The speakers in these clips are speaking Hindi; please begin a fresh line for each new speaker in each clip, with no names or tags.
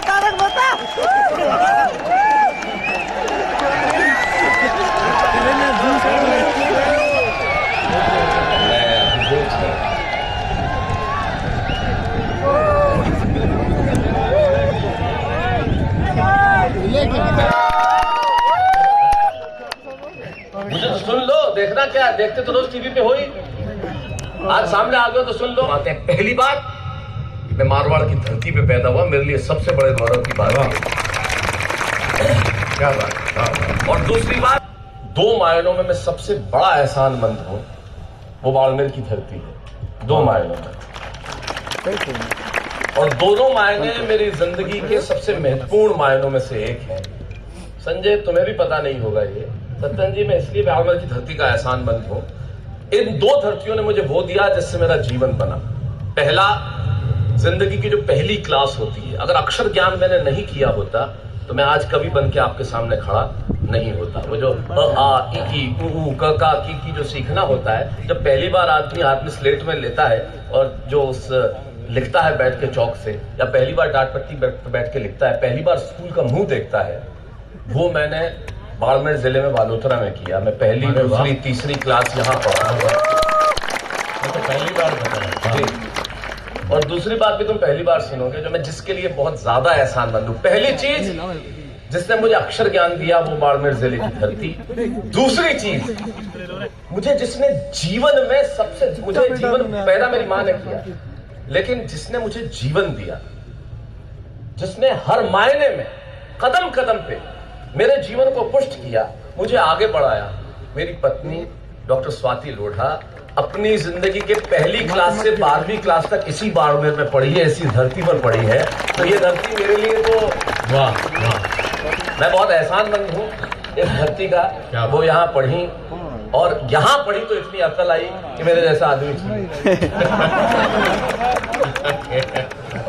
तारक बता।
मुझे तो सुन लो, देखना क्या है, देखते तो रोज टीवी पे हो ही, आज सामने आ गए तो सुन लो। आते हैं, पहली बार मैं मारवाड़ की धरती पे पैदा हुआ, मेरे लिए सबसे बड़े गौरव की बात है। क्या बात। और दूसरी बात, दो मायनों में मैं सबसे बड़ा एहसानमंद हूं, वो बाड़मेर की धरती है, दो मायनों में। और दोनों मायने मेरी जिंदगी के सबसे महत्वपूर्ण मायनों में से एक है। संजय, तुम्हें भी पता नहीं होगा ये, सत्यन जी, मैं इसलिए बाड़मेर की धरती का एहसानमंद हूं। इन दो धरतियों ने मुझे वो दिया जिससे मेरा जीवन बना। पहला, जिंदगी की जो पहली क्लास होती है, अगर अक्षर ज्ञान मैंने नहीं किया होता तो मैं आज कभी बन के आपके सामने खड़ा नहीं होता। वो जो अ आ इ की उ ऊ क का की जो सीखना होता है, जब पहली बार आदमी हाथ में स्लेट में लेता है और जो उस लिखता है बैठ के चौक से, या पहली बार डाट पट्टी बैठ के लिखता है, पहली बार स्कूल का मुंह देखता है, वो मैंने बाड़मेर जिले में बालोतरा में किया। मैं पहली, दूसरी, तीसरी क्लास यहाँ पढ़ा हुआ, तो पहली बार बताया। और दूसरी बात भी तुम पहली बार सुनोगे, जो मैं जिसके लिए बहुत ज्यादा एहसानमंद हूं। पहली चीज जिसने मुझे अक्षर ज्ञान दिया, वो बाड़मेर जिले की धरती। दूसरी चीज, मुझे जिसने जीवन में सबसे, मुझे जीवन पैदा मेरी मां ने किया, लेकिन जिसने मुझे जीवन दिया, जिसने हर मायने में कदम कदम पे मेरे जीवन को पुष्ट किया, मुझे आगे बढ़ाया, मेरी पत्नी डॉक्टर स्वाति लोढ़ा अपनी जिंदगी के पहली क्लास से 12वीं क्लास तक इसी बाड़मेर में पढ़ी है, इसी धरती पर पढ़ी है। तो ये धरती मेरे लिए तो वाह वाह, मैं बहुत एहसानमंद हूँ इस धरती का। वो यहाँ पढ़ी और यहाँ पढ़ी तो इतनी अकल आई कि मेरे जैसा आदमी चाहिए।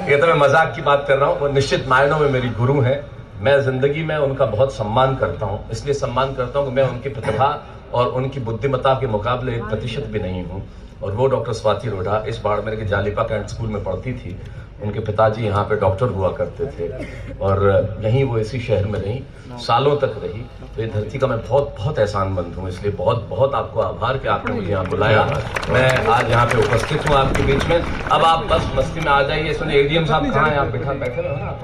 ये तो मैं मजाक की बात कर रहा हूँ, वो निश्चित मायनों में मेरी गुरु हैं। मैं जिंदगी में उनका बहुत सम्मान करता हूँ, इसलिए सम्मान करता हूँ कि मैं उनकी प्रतिभा और उनकी बुद्धिमत्ता के मुकाबले 1% भी नहीं हूँ। और वो डॉक्टर स्वाति लोढ़ा इस बाड़मेर के जालिपा कैंट स्कूल में पढ़ती थी। उनके पिताजी यहाँ पे डॉक्टर हुआ करते थे और यहीं वो इसी शहर में रही, सालों तक रही। तो ये धरती का मैं बहुत बहुत एहसानमंद हूँ, इसलिए बहुत बहुत आपको आभार कि आपने मुझे यहाँ बुलाया। मैं आज यहाँ पे उपस्थित हूँ आपके बीच में। अब आप बस मस्ती में आ जाइए। सुनिए, एडीएम साहब कहाँ हैं? आप बैठे हुए हो ना आप,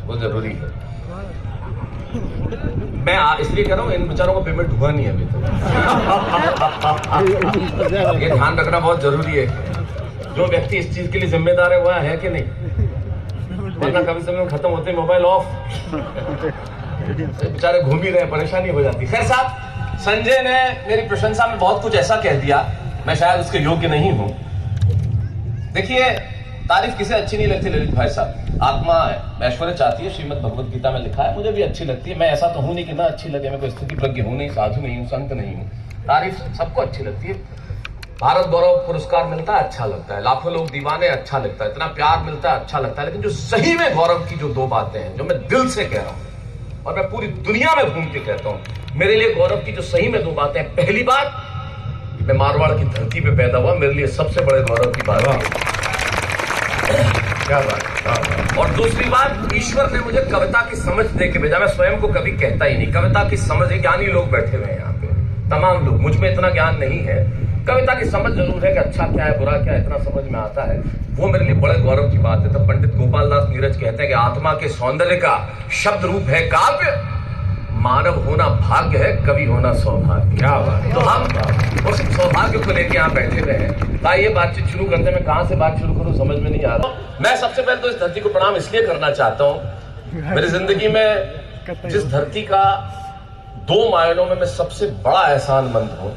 वो जरूरी है। मैं इसलिए कह रहा हूँ, इन बेचारों को पेमेंट हुआ नहीं है अभी तक। ये ध्यान रखना बहुत जरूरी है, जो व्यक्ति इस चीज के लिए जिम्मेदार है वो है कि नहीं, वरना कभी समय खत्म होते मोबाइल ऑफ, बेचारे घूम ही रहे, परेशानी हो जाती। खैर साहब, संजय ने मेरी प्रशंसा में बहुत कुछ ऐसा कह दिया, मैं शायद उसके योग्य नहीं हूं। देखिए, तारीफ किसे अच्छी नहीं लगती ललित भाई साहब, आत्मा ऐश्वर्य चाहती है, श्रीमद् भगवत गीता में लिखा है, मुझे भी अच्छी लगती है। मैं ऐसा तो हूं नहीं कि ना अच्छी लगे, मैं कोई स्थिति प्रज्ञ हूं नहीं, साधु नहीं हूं, संत नहीं हूं। तारीफ सबको अच्छी लगती है। भारत गौरव पुरस्कार मिलता है, अच्छा लगता है, लाखों लोग दीवाने, अच्छा लगता है, इतना प्यार मिलता है, अच्छा लगता है। लेकिन जो सही में गौरव की जो दो बातें हैं, जो मैं दिल से कह रहा हूं और मैं पूरी दुनिया में घूम के कहता हूं, मेरे लिए गौरव की जो सही में दो बातें हैं, पहली बात, मैं मारवाड़ की धरती पे पैदा हुआ, मेरे लिए सबसे बड़े गौरव की बात है। क्या बात। और दूसरी बात, ईश्वर ने मुझे कविता की समझ दे के भेजा। मैं स्वयं को कभी कहता ही नहीं, कविता की समझ, ज्ञानी लोग बैठे हुए हैं यहाँ पे, तमाम लोग, मुझ में इतना ज्ञान नहीं है। कविता की समझ जरूर है कि अच्छा क्या है, बुरा क्या है, इतना समझ में आता है, वो मेरे लिए बड़े गौरव की बात है। तब पंडित गोपाल दास नीरज कहते हैं कि आत्मा के सौंदर्य का शब्द रूप है काव्य, मानव होना भाग्य है, कवि होना सौभाग्य। क्या बात। तो हम उस सौभाग्य को लेके यहाँ बैठे हुए हैं। आइए बातचीत शुरू करते हैं। मैं कहाँ से बात शुरू करूँ समझ में नहीं आ रहा। मैं सबसे पहले तो इस धरती को प्रणाम इसलिए करना चाहता हूँ, मेरी जिंदगी में जिस धरती का दो मायनों में मैं सबसे बड़ा एहसानमंद हूँ,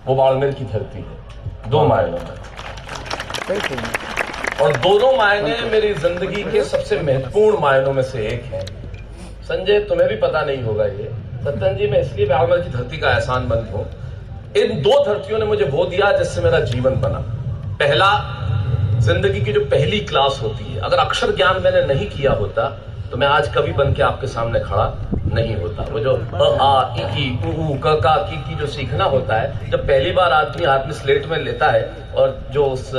वो बाड़मेर की धरती है, दो मायनों में। और दोनों मायने मेरी जिंदगी के सबसे महत्वपूर्ण मायनों में से एक है। संजय, तुम्हें भी पता नहीं होगा ये, सत्यन जी, मैं इसलिए बाड़मेर की धरती का एहसानमंद हूँ। इन दो धरतियों ने मुझे वो दिया जिससे मेरा जीवन बना। पहला, जिंदगी की जो पहली क्लास होती है, अगर अक्षर ज्ञान मैंने नहीं किया होता तो मैं आज कभी बन के आपके सामने खड़ा नहीं होता। वो जो अ आ इ की उ ऊ क का की जो सीखना होता है, जब पहली बार आदमी हाथ में स्लेट में लेता है और जो उस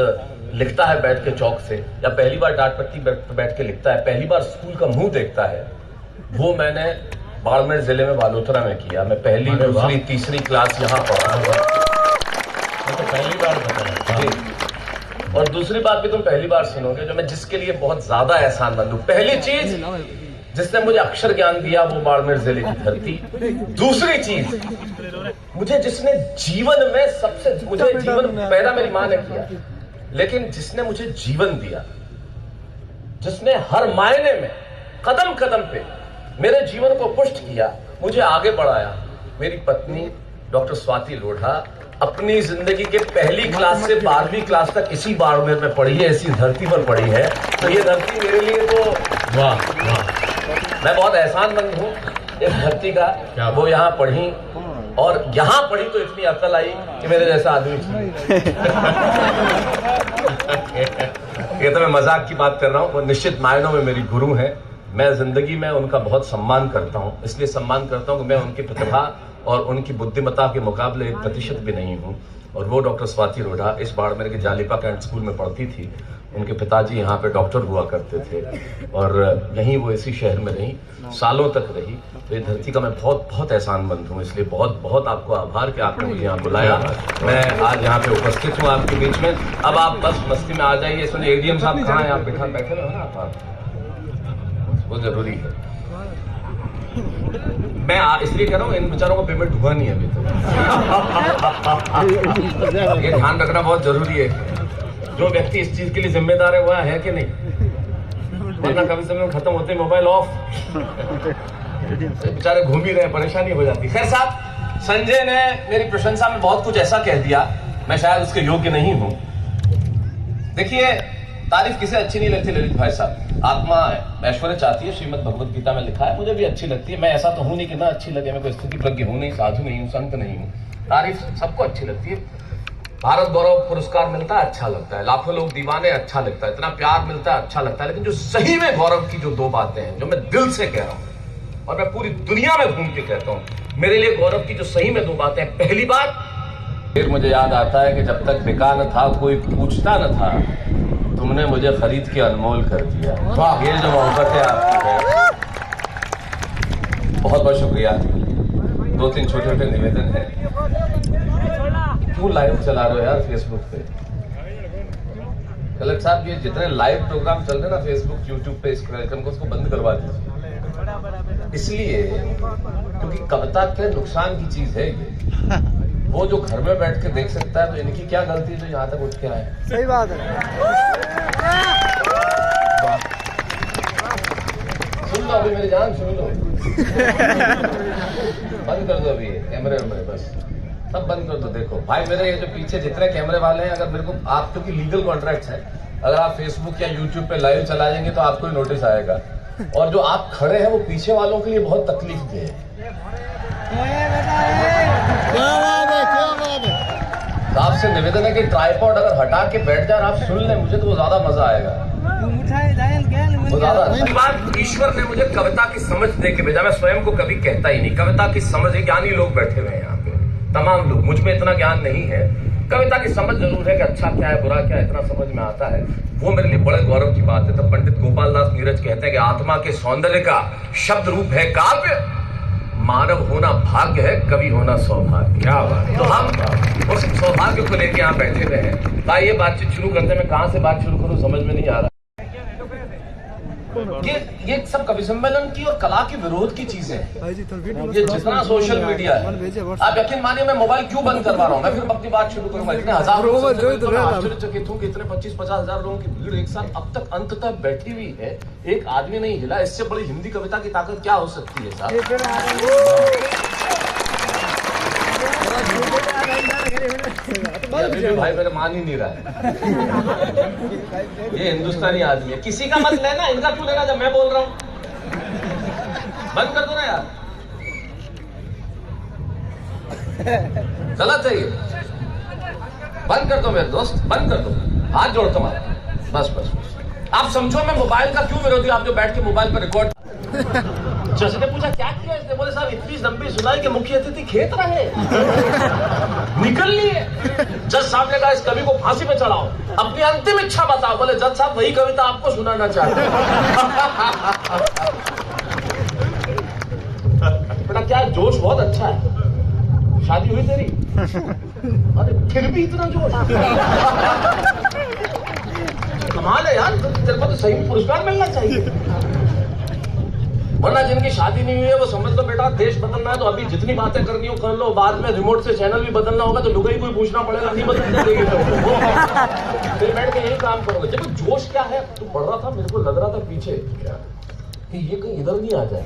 लिखता है बैठ के चौक से, या पहली बार डाक पट्टी बैठ के लिखता है, पहली बार स्कूल का मुंह देखता है, वो मैंने बाड़मेर जिले में बालोतरा में किया। मैं पहली, दूसरी, तीसरी क्लास यहाँ पढ़ा।
तो पहली बार बताया।
और दूसरी बात भी तुम पहली बार सुनोगे, जो मैं जिसके लिए बहुत ज्यादा एहसानमंद हूँ। पहली चीज जिसने मुझे अक्षर ज्ञान दिया वो बाड़मेर जिले की धरती। दूसरी चीज मुझे जिसने जीवन में सबसे, मुझे जीवन पैदा मेरी मां ने किया, लेकिन जिसने मुझे जीवन दिया, जिसने हर मायने में कदम कदम पे मेरे जीवन को पुष्ट किया, मुझे आगे बढ़ाया, मेरी पत्नी डॉक्टर स्वाति लोढ़ा अपनी जिंदगी के पहली क्लास से 12वीं क्लास तक इसी बाड़मेर में पढ़ी है, इसी धरती पर पढ़ी है। तो ये धरती मेरे लिए तो
वाह वाह,
मैं बहुत एहसानमंद हूँ इस धरती का। वो यहाँ पढ़ी और यहाँ पढ़ी तो इतनी अकल आई कि मेरे जैसा आदमी ये तो मैं मजाक की बात कर रहा हूँ। वो निश्चित मायनों में मेरी गुरु हैं। मैं जिंदगी में उनका बहुत सम्मान करता हूँ। इसलिए सम्मान करता हूँ कि मैं उनकी प्रतिभा और उनकी बुद्धिमत्ता के मुकाबले 1% भी नहीं हूँ। और वो डॉक्टर स्वाति लोढ़ा इस बाड़मेर के जालिपा कैंट स्कूल में पढ़ती थी। उनके पिताजी यहाँ पे डॉक्टर हुआ करते थे और यहीं वो इसी शहर में रही, सालों तक रही। तो ये धरती का मैं बहुत बहुत एहसानमंद हूँ। इसलिए बहुत बहुत आपको आभार कि आपने मुझे यहाँ बुलाया। मैं आज यहाँ पे उपस्थित हूँ आपके बीच में। अब आप बस मस्ती में आ जाइए। सुनिए, एडीएम साहब कहाँ हैं? आप बैठे हुए हो ना आप? वो जरूरी है। मैं इसलिए कह रहा हूँ, इन बेचारों को पेमेंट हुआ नहीं अभी तक। ये ध्यान रखना बहुत जरूरी है। जो व्यक्ति इस चीज के लिए जिम्मेदार है वो है कि नहीं, वरना कभी समय खत्म होते मोबाइल ऑफ, बेचारे घूम ही रहे, परेशानी हो जाती। खैर साहब, संजय ने मेरी प्रशंसा में बहुत कुछ ऐसा कह दिया, मैं शायद उसके योग्य नहीं हूं। देखिए, तारीफ किसे अच्छी नहीं लगती ललित भाई साहब? आत्मा ऐश्वर्य चाहती है, श्रीमद् भगवत गीता में लिखा है। मुझे भी अच्छी लगती है। मैं ऐसा तो हूं नहीं कि ना अच्छी लगे। मैं कोई स्थिति प्रज्ञ हूं नहीं, साधु नहीं हूं, संत नहीं हूं। तारीफ सबको अच्छी लगती है। भारत गौरव पुरस्कार मिलता है, अच्छा लगता है। लाखों लोग दीवाने, अच्छा लगता है। इतना प्यार मिलता है, अच्छा लगता है। लेकिन जो सही में गौरव की जो दो बातें हैं, जो मैं दिल से कह रहा हूं और मैं पूरी दुनिया में घूम के कहता हूं, मेरे लिए गौरव की जो सही में दो बातें हैं, पहली बात, फिर मुझे याद आता है कि जब तक बिका न था, कोई पूछता न था, तुमने मुझे खरीद के अनमोल कर दिया। वाह, ये जो मोहब्बत है आपकी है, बहुत बहुत शुक्रिया। 2-3 छोटे छोटे निवेदन है। क्यों लाइव चला रहे हो यार फेसबुक पे? कलक साहब, ये जितने लाइव प्रोग्राम चल रहे हैं ना फेसबुक, यूट्यूब पे, इस कार्यक्रम को उसको बंद करवा दीजिए। इसलिए क्योंकि कविता के नुकसान की चीज है ये। वो जो घर में बैठ के देख सकता है, तो इनकी क्या गलती है जो यहाँ तक उठ के आए?
सही बात है।
सुन लो अभी मेरी जान, सुन लो। बंद कर दो अभी कैमरे में, बस सब बंद कर दो। देखो भाई, मेरे ये जो पीछे जितने कैमरे वाले हैं, अगर मेरे को आप, क्योंकि लीगल कॉन्ट्रैक्ट है, अगर आप फेसबुक या यूट्यूब पे लाइव चला जाएंगे तो आपको नोटिस आएगा। और जो आप खड़े हैं वो पीछे वालों के लिए बहुत तकलीफ दे है। तो आपसे निवेदन है कि ट्राइपॉड अगर हटा के बैठ जाए और आप सुन लें मुझे, तो वो ज्यादा मजा आएगा। वो ज्यादा अच्छी बात, ईश्वर ने मुझे कविता की समझ दे के भेजा। मैं स्वयं को कभी कहता ही नहीं। कविता की समझ है, ज्ञानी लोग बैठे हुए हैं यहाँ पे, तमाम लोग। मुझ में इतना ज्ञान नहीं है। कविता की समझ जरूर है कि अच्छा क्या है, बुरा क्या है, इतना समझ में आता है। वो मेरे लिए बड़े गौरव की बात है। तब पंडित गोपाल दास नीरज कहते हैं कि आत्मा के सौंदर्य का शब्द रूप है काव्य, मानव होना भाग्य है, कवि होना सौभाग्य। क्या बात। तो हम उस सौभाग्य को लेके यहाँ बैठे हुए हैं। भाई, ये बातचीत शुरू करते हैं। मैं कहाँ से बात शुरू करूँ समझ में नहीं आ रहा। ये सब कवि सम्मेलन की और कला के विरोध की चीजें हैं। ये जितना सोशल मीडिया है, आप यकीन मानिए, मैं मोबाइल क्यों बंद करवा रहा हूँ? मैं फिर अपनी बात शुरू करूंगा। इतने हजारों आश्चर्यचकित हूँ कि इतने 25-50 हजार लोगों की भीड़ एक साथ अब तक अंत तक बैठी हुई है, एक आदमी नहीं हिला। इससे बड़ी हिंदी कविता की ताकत क्या हो सकती है साहब? भाई मेरे मान ही नहीं रहा है। ये हिंदुस्तानी आदमी है, किसी का मत लेना, इनका क्यों लेना जब मैं बोल रहा हूं? बंद कर दो ना यार, गलत है ये। बंद कर दो मेरे दोस्त, बंद कर दो, हाथ जोड़ता हूं। बस बस बस, आप समझो मैं मोबाइल का क्यों विरोधी? आप जो बैठ के मोबाइल पर रिकॉर्ड जज ने पूछा क्या किया इसने? बोले साहब इतनी लंबी सुनाई कि मुख्य अतिथि खेत रहे निकल लिए। जज साहब ने कहा इस कवि को फांसी पे चढ़ाओ, अपनी अंतिम इच्छा बताओ। बोले जज साहब वही कविता आपको सुनाना चाहते हैं। बेटा क्या जोश बहुत अच्छा है। शादी हुई तेरी? अरे फिर भी इतना जोश। कमाल है यार, तेरे को तो सही में पुरस्कार मिलना चाहिए। वरना जिनकी शादी नहीं हुई है वो समझ लो बेटा देश बदलना है तो अभी जितनी बातें करनी हो कर लो, बाद में रिमोट से चैनल भी बदलना होगा तो लुगाई कोई पूछना पड़ेगा, नहीं बदलने देगी तो फिर बैठ के यही काम करोगे। जब जोश क्या है, तू पढ़ रहा था मेरे को लग रहा था पीछे कि ये कहीं इधर नहीं आ जाए,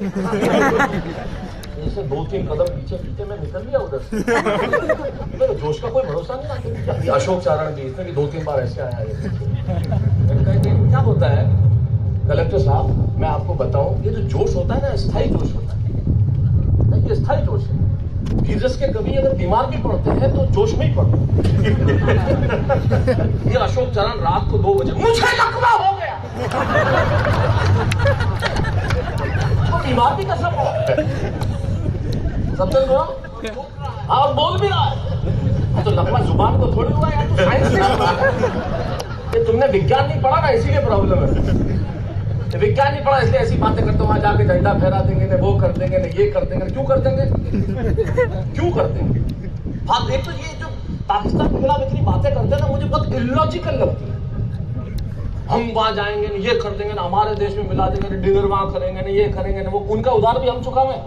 जैसे 2-3 कदम पीछे पीछे मैं निकल लिया उधर से। मेरे जोश का कोई भरोसा नहीं आता। अशोक चारण जी इसमें कि 2-3 बार ऐसे आया है। क्या होता है कलेक्टर साहब, मैं आपको बताऊं, ये जो जोश होता है ना स्थायी जोश होता है, ये स्थायी जोश है। वीररस के कभी अगर बीमार भी पड़ते हैं तो जोश में ही पड़ते हैं। ये अशोक चारण रात को 2 बजे मुझे लकवा हो गया, तो बीमार भी कैसा पड़ा? सत्तर को आप बोल भी रहा है तो लकवा जुबान को थोड़ी हुआ यार, तो साइंस नहीं। ये तुमने विज्ञान नहीं पढ़ा ना, इसीलिए प्रॉब्लम है। विज्ञान नहीं पढ़ा इसलिए ऐसी बातें करते हो, वहां जाके झंडा फहरा देंगे ना, वो कर देंगे ना, ये कर देंगे। क्यों कर देंगे? क्यों कर देंगे? हाँ एक तो ये जो पाकिस्तान के खिलाफ इतनी बातें करते हैं ना, मुझे बहुत इलॉजिकल लगती है। हम वहां जाएंगे ना, ये कर देंगे ना, हमारे देश में मिला देंगे ना, डिनर वहां करेंगे ना, ये करेंगे ना, वो उनका उधार भी हम चुका है।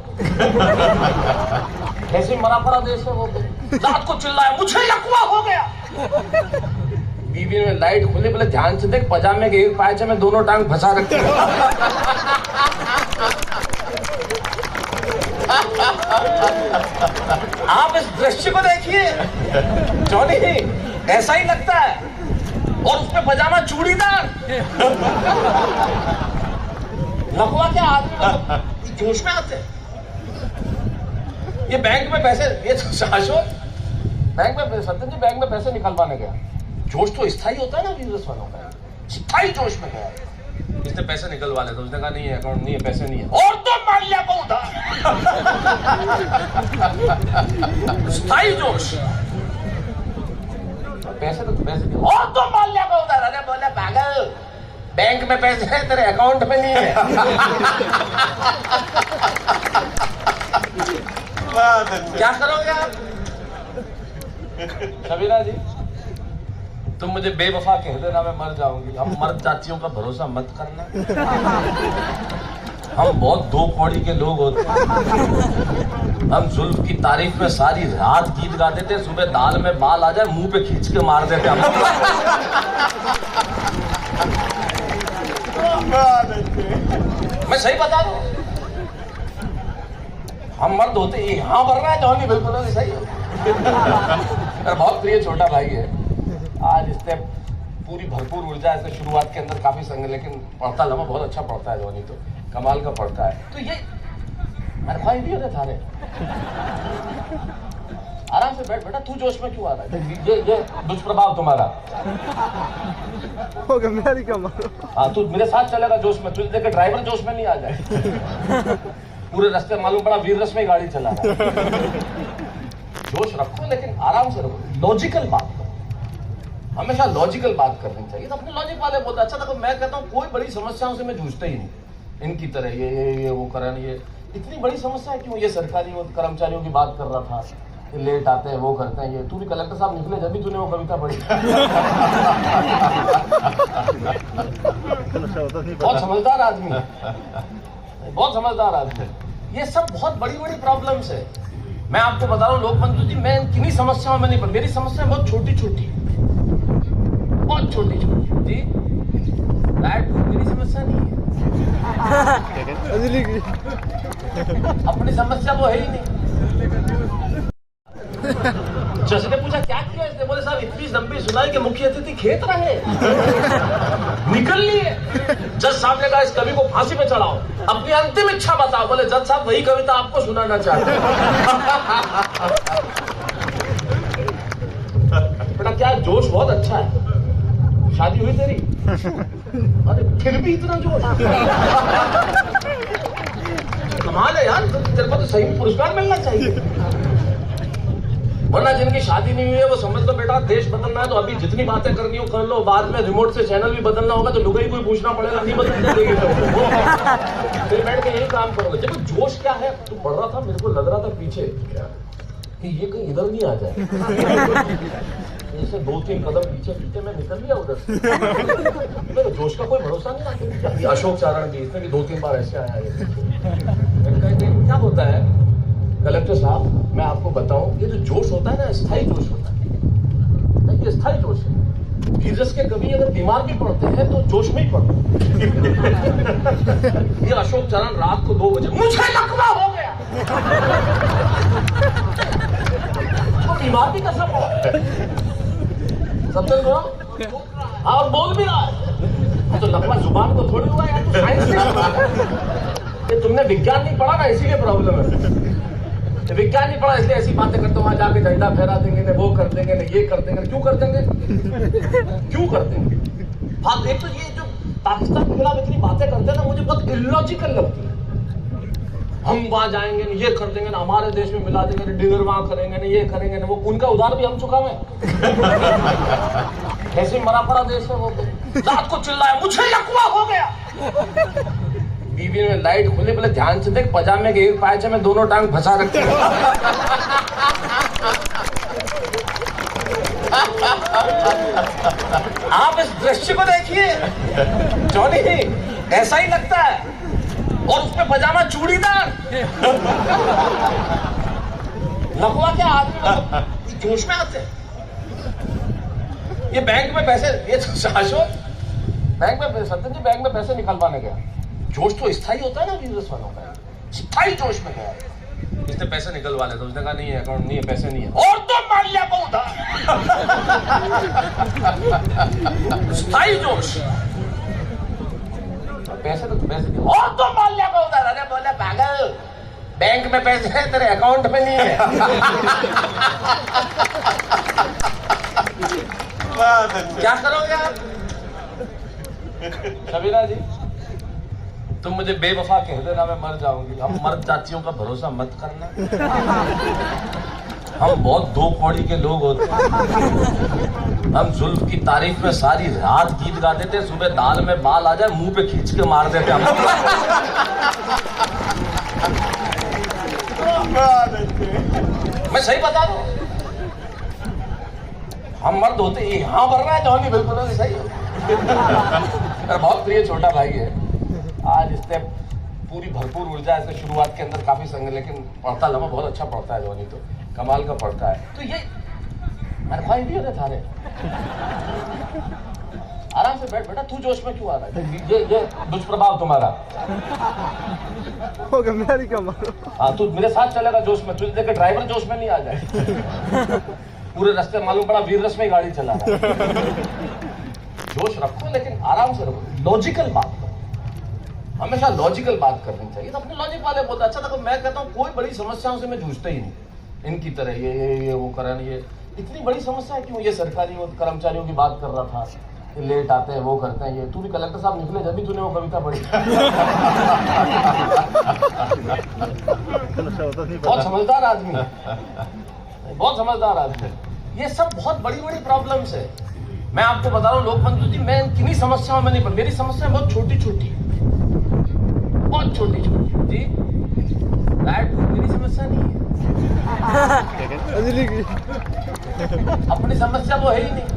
ऐसे मरा पड़ा देश है वो। रात को चिल्लाया मुझे लकवा हो गया। बीवी में लाइट खुले, बोले ध्यान से देख पजामे के एक पायचे में दोनों टांग फंसा रखते हैं। आप इस दृश्य को देखिए जॉनी, ऐसा ही लगता है। और उसमें पजामा चूड़ीदार। लकवा क्या आदमी जोश में आते हैं। ये बैंक में पैसे, ये शाश्वत बैंक में, सत्यन जी बैंक में पैसे निकलवाने गया। जोश तो स्थायी होता है ना वीररस वालों का, स्थायी जोश में गया। इसने पैसे निकलवा ले तो उसने कहा नहीं है, अकाउंट नहीं है, पैसे नहीं है, और तो मान लिया को उधार। स्थायी जोश, पैसे तो पैसे नहीं, और तो मान लिया को उधार। अरे बोले पागल, बैंक में पैसे है तेरे अकाउंट में नहीं है। क्या करोगे आप? शबीना जी तुम मुझे बेवफा कह देना, मैं मर जाऊंगी। हम मर्द जातियों का भरोसा मत करना, हम बहुत 2 कौड़ी के लोग होते हैं। हम जुल्फ की तारीफ में सारी रात गीत गा देते, सुबह दाल में बाल आ जाए मुंह पे खींच के मार देते हम। मैं सही बता रहा हूं, हम मर्द होते ही हाँ भर रहा है जॉनी, बिल्कुल सही है। मेरा बहुत प्रिय छोटा भाई है, आज इसने पूरी भरपूर ऊर्जा इसने शुरुआत के अंदर काफी संग, लेकिन पढ़ता लम्बा बहुत अच्छा पढ़ता है जॉनी, तो कमाल का पढ़ता है। तो ये अरे भाई भी होते थारे, आराम से बैठ बेटा, तू जोश में क्यों आ रहा है? ये दुष्प्रभाव तुम्हारा
हो गया, मेरी कमाल।
हाँ तू मेरे साथ चलेगा जोश में, तुझे देख ड्राइवर जोश में नहीं आ जाए। पूरे रास्ते मालूम पड़ा वीररस में गाड़ी चला रहा है। जोश रखो लेकिन आराम से रखो, लॉजिकल बात करो, हमेशा लॉजिकल बात करनी चाहिए। तो अपने लॉजिक वाले बोलते अच्छा देखो, मैं कहता हूँ कोई बड़ी समस्याओं से मैं जूझता ही नहीं इनकी तरह, ये वो करण, ये इतनी बड़ी समस्या है क्यों? ये सरकारी कर्मचारियों की बात कर रहा था, ये लेट आते हैं, वो करते हैं, ये तू भी कलेक्टर साहब निकले जब भी तूने वो कविता पढ़ी। बहुत समझदार आदमी है, बहुत समझदार आदमी। ये सब बहुत बड़ी बड़ी प्रॉब्लम्स है। मैं आपको बता रहा हूँ लोकमंत्र जी, मैं किन्हीं समस्याओं में नहीं पड़, मेरी समस्या बहुत छोटी छोटी, बहुत छोटी छोटी जी। लाइट मेरी समस्या नहीं है, अपनी समस्या वो है ही नहीं। जज ने पूछा क्या किया इसने? बोले साहब इतनी लंबी सुनाई कि मुख्य अतिथि खेत रहे निकल लिए। जज साहब ने कहा इस कवि को फांसी पे चढ़ाओ, अपनी अंतिम इच्छा बताओ। बोले जज साहब वही कविता आपको सुनाना चाहते हैं। बेटा क्या जोश बहुत अच्छा है। शादी हुई तेरी? अरे फिर भी इतना जोश। कमाल है यार, तेरे को तो सही में पुरस्कार मिलना चाहिए। वरना जिनकी शादी नहीं हुई है वो समझ लो बेटा देश बदलना है तो अभी जितनी बातें करनी हो कर लो, बाद में रिमोट से चैनल भी बदलना होगा तो लुगाई कोई पूछना पड़ेगा, नहीं बदलने देगी तो फिर बैठ के यही काम करोगे। देखो जोश क्या है, तू पढ़ रहा था मेरे को लग रहा था पीछे क्या कि ये कहीं इधर नहीं आ जाए, जैसे 2-3 कदम पीछे पीछे मैं निकल गया उधर से। मेरे जोश का कोई भरोसा नहीं आता। अशोक चारण भी इसमें भी 2-3 बार ऐसे आया है। क्या होता है कलेक्टर साहब, मैं आपको बताऊं, ये जो जोश होता है ना स्थायी जोश होता है, ये स्थायी जोश है। वीरस के कभी अगर बीमार भी पड़ते हैं तो जोश में ही पड़ते हैं। ये अशोक चारण रात को 2 बजे मुझे लकवा हो गया, तो बीमार भी कैसा पड़ा सबसे और बोल भी रहा है तो लकवा जुबान को थोड़ी हुआ यार, तो साइंस ये तुमने विज्ञान नहीं पढ़ा ना इसीलिए प्रॉब्लम है। विज्ञान नहीं पढ़ा इसलिए ऐसी बातें करते, वहां जाके झंडा फहरा देंगे ना, वो कर देंगे ना, ये कर देंगे ना। क्यों कर देंगे, क्यों कर देंगे? हाँ एक तो ये जो पाकिस्तान के खिलाफ इतनी बातें करते हैं ना मुझे बहुत इलॉजिकल लगती है। हम वहां जाएंगे ना, ये कर देंगे ना, हमारे देश में मिला देंगे ना, डिनर वहां करेंगे ना, ये करेंगे ना, वो उनका उधार भी हम चुकावे। ऐसे मरा पड़ा देश है वो, रात को चिल्लाए मुझे लकवा हो गया। बीवी में लाइट खुले, बोले ध्यान से देख पजामे के एक पायचे में दोनों टांग फंसा रखे। आप इस दृश्य को देखिए जॉनी, ऐसा ही लगता है, और उसमें पजामा चूड़ीदार। लकवा क्या आदमी जोश में आते हैं। ये बैंक में पैसे, ये शाश्वत बैंक में सत्यन जी बैंक में पैसे निकलवाने गया, जोश तो स्थायी होता है ना बिजनेस वालों का, स्थायी जोश में गया, इसने पैसे निकलवा लेते, उसने कहा नहीं है अकाउंट नहीं है, पैसे नहीं है, और तो माल्या को उधार। स्थायी जोश, पैसे तो पैसे नहीं, और तो माल्या को उधार। अरे बोले पागल, बैंक में पैसे है तेरे अकाउंट में नहीं है। क्या करोगे आप? शबीना जी तुम मुझे बेवफा कह देना, मैं मर जाऊंगी। हम मर्द जातियों का भरोसा मत करना, हम बहुत 2 कौड़ी के लोग होते हैं। हम जुल्फ की तारीफ में सारी रात गीत गा देते, सुबह दाल में बाल आ जाए मुंह पे खींच के मार देते हम। मैं सही बता रहा हूं, हम मर्द होते ही हाँ भर रहा है जॉनी, बिल्कुल सही है। बहुत प्रिय छोटा भाई है, आज इसने पूरी भरपूर ऊर्जा, इसने शुरुआत के अंदर काफी संग, लेकिन पढ़ता लम्हा बहुत अच्छा पढ़ता है जॉनी, तो कमाल का पढ़ता है। तो ये मेरे भाई भी होते थारे, आराम से बैठ बेटा, तू जोश में क्यों आ रहा है? ये दुष्प्रभाव तुम्हारा। हाँ तू मेरे साथ चलेगा जोश में, तुझे देख ड्राइवर जोश में नहीं आ जाए। पूरे रास्ते मालूम पड़ा वीर रस में गाड़ी चला रहा है। जोश रखो लेकिन आराम से रखो, लॉजिकल बात करो, हमेशा लॉजिकल बात करनी चाहिए। तो अपने लॉजिक वाले बोलते अच्छा, देखो मैं कहता हूँ कोई बड़ी समस्याओं से मैं जूझता ही नहीं, इनकी तरह ये वो करन, ये इतनी बड़ी समस्या है क्यों? ये सरकारी कर्मचारियों की बात कर रहा था, लेट आते हैं वो करते हैं, ये तू भी कलेक्टर साहब निकले जब भी तूने वो कविता पढ़ी। बहुत समझदार आदमी है, बहुत समझदार आदमी। ये सब बहुत बड़ी बड़ी प्रॉब्लम्स है। मैं आपको बता रहा हूँ लोकबंधु जी, मैं किन्हीं समस्याओं में नहीं पड़, मेरी समस्या बहुत छोटी छोटी, बहुत छोटी छोटी जी। मेरी समस्या नहीं है, अपनी समस्या वो है ही नहीं।